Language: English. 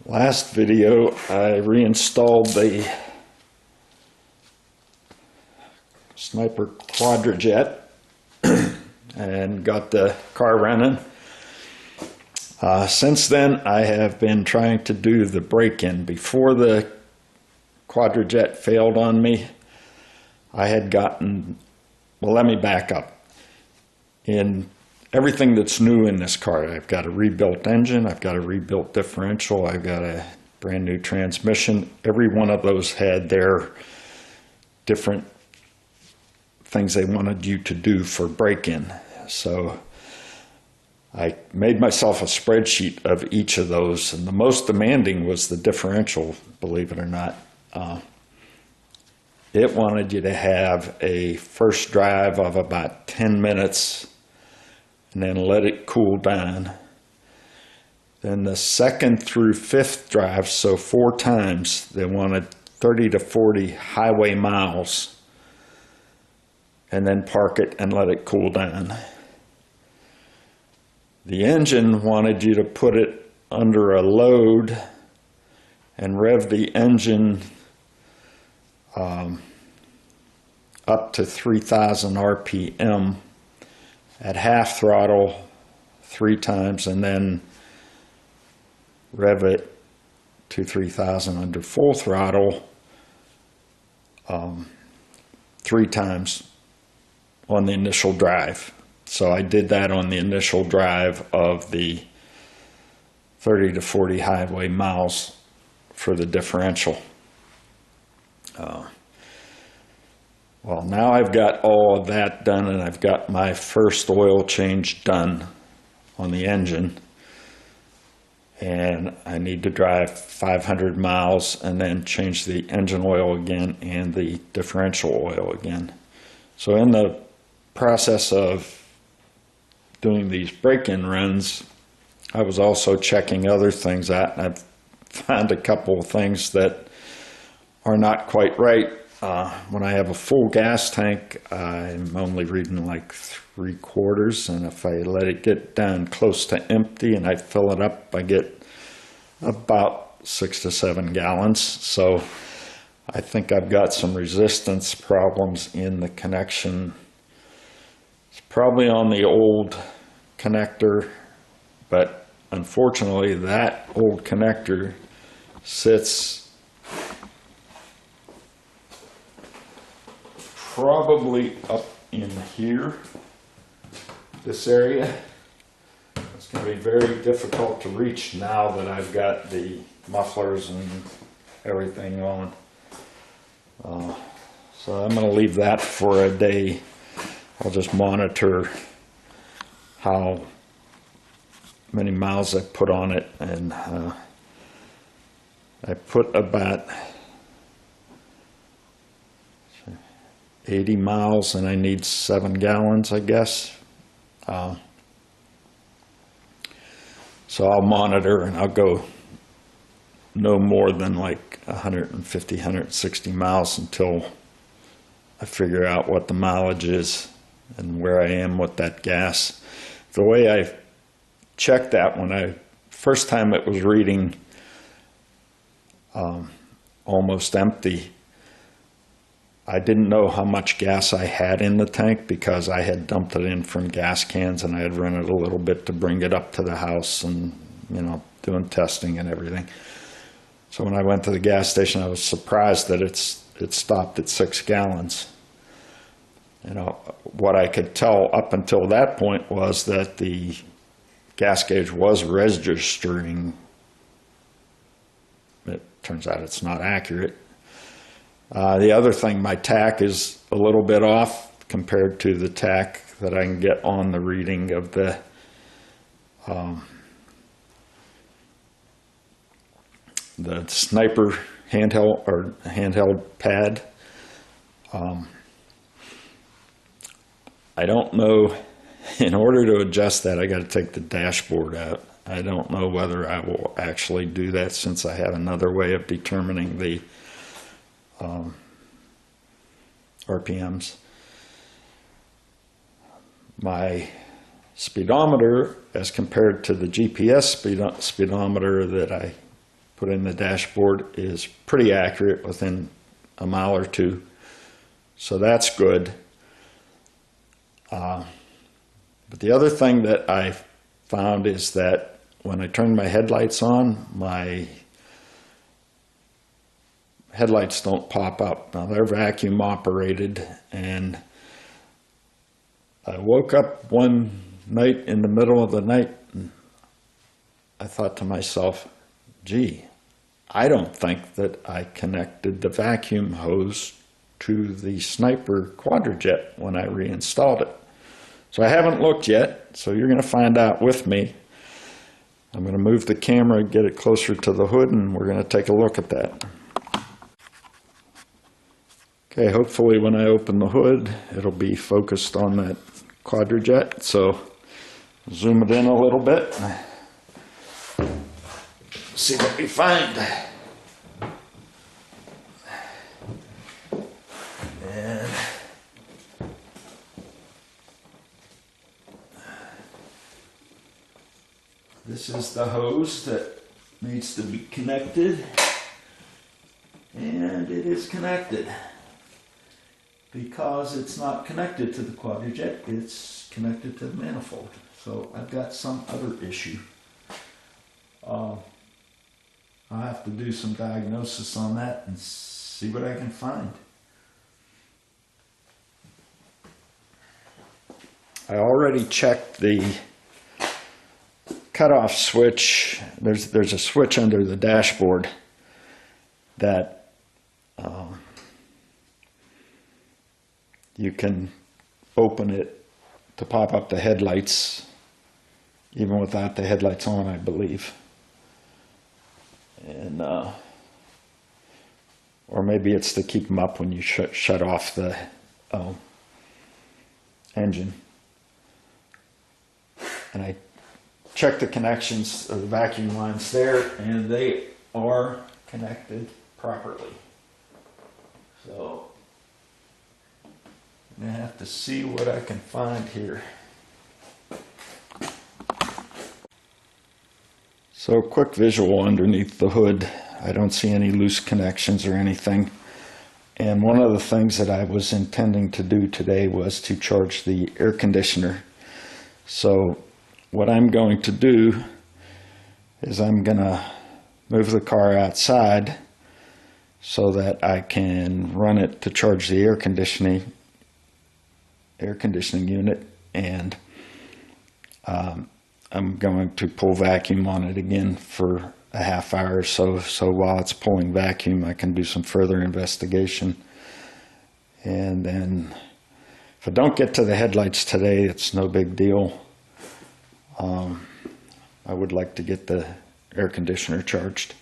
Last video, I reinstalled the Sniper Quadrajet and got the car running. Since then, I have been trying to do the break-in. Before the Quadrajet failed on me, I had gotten, well, let me back up. In everything that's new in this car, I've got a rebuilt engine, I've got a rebuilt differential, I've got a brand new transmission. Every one of those had their different things they wanted you to do for break-in. So I made myself a spreadsheet of each of those, and the most demanding was the differential, believe it or not. It wanted you to have a first drive of about 10 minutes and then let it cool down. Then the second through fifth drive, so 4 times, they wanted 30 to 40 highway miles, and then park it and let it cool down. The engine wanted you to put it under a load and rev the engine up to 3,000 RPM at half throttle 3 times, and then rev it to 3,000 under full throttle 3 times on the initial drive. So I did that on the initial drive of the 30 to 40 highway miles for the differential. Well, now I've got all of that done, and I've got my first oil change done on the engine. And I need to drive 500 miles and then change the engine oil again and the differential oil again. So in the process of doing these break-in runs, I was also checking other things out, and I've found a couple of things that are not quite right. When I have a full gas tank, I'm only reading like 3/4, and if I let it get down close to empty and I fill it up, I get about 6 to 7 gallons. So I think I've got some resistance problems in the connection. It's probably on the old connector, but unfortunately that old connector sits probably up in here, this area. It's going to be very difficult to reach now that I've got the mufflers and everything on. So I'm going to leave that for a day. I'll just monitor how many miles I put on it, and I put about 80 miles and I need 7 gallons, I guess. So I'll monitor, and I'll go no more than like 150, 160 miles until I figure out what the mileage is and where I am with that gas. The way I checked that, first time it was reading almost empty, I didn't know how much gas I had in the tank because I had dumped it in from gas cans, and I had run it a little bit to bring it up to the house and, you know, doing testing and everything. So when I went to the gas station, I was surprised that it stopped at 6 gallons. You know, what I could tell up until that point was that the gas gauge was registering. It turns out it's not accurate. The other thing, my tack is a little bit off compared to the tack that I can get on the reading of the Sniper handheld pad. I don't know, in order to adjust that, I got to take the dashboard out. I don't know whether I will actually do that, since I have another way of determining the RPMs. My speedometer, as compared to the GPS speedometer that I put in the dashboard is pretty accurate, within a mile or two. So that's good. But the other thing that I found is that when I turn my headlights on, my headlights don't pop up. Now they're vacuum operated, and I woke up one night in the middle of the night and I thought to myself, gee, I don't think that I connected the vacuum hose to the Sniper Quadrajet when I reinstalled it. So I haven't looked yet, so you're going to find out with me. I'm going to move the camera, get it closer to the hood, and we're going to take a look at that. Okay, hopefully when I open the hood, it'll be focused on that Quadrajet. So zoom it in a little bit. See what we find. And this is the hose that needs to be connected, and it is connected. Because it's not connected to the Quadrajet, it's connected to the manifold. So I've got some other issue. I'll have to do some diagnosis on that and see what I can find. I already checked the cutoff switch. There's a switch under the dashboard that you can open it to pop up the headlights, even without the headlights on, I believe. And or maybe it's to keep them up when you shut off the engine. And I checked the connections of the vacuum lines there, and they are connected properly. So I'm going to have to see what I can find here. So quick visual underneath the hood. I don't see any loose connections or anything. And one of the things that I was intending to do today was to charge the air conditioner. So what I'm going to do is I'm going to move the car outside so that I can run it to charge the air conditioning unit, and I'm going to pull vacuum on it again for a half hour or so. So while it's pulling vacuum, I can do some further investigation. And then if I don't get to the headlights today, it's no big deal. I would like to get the air conditioner charged.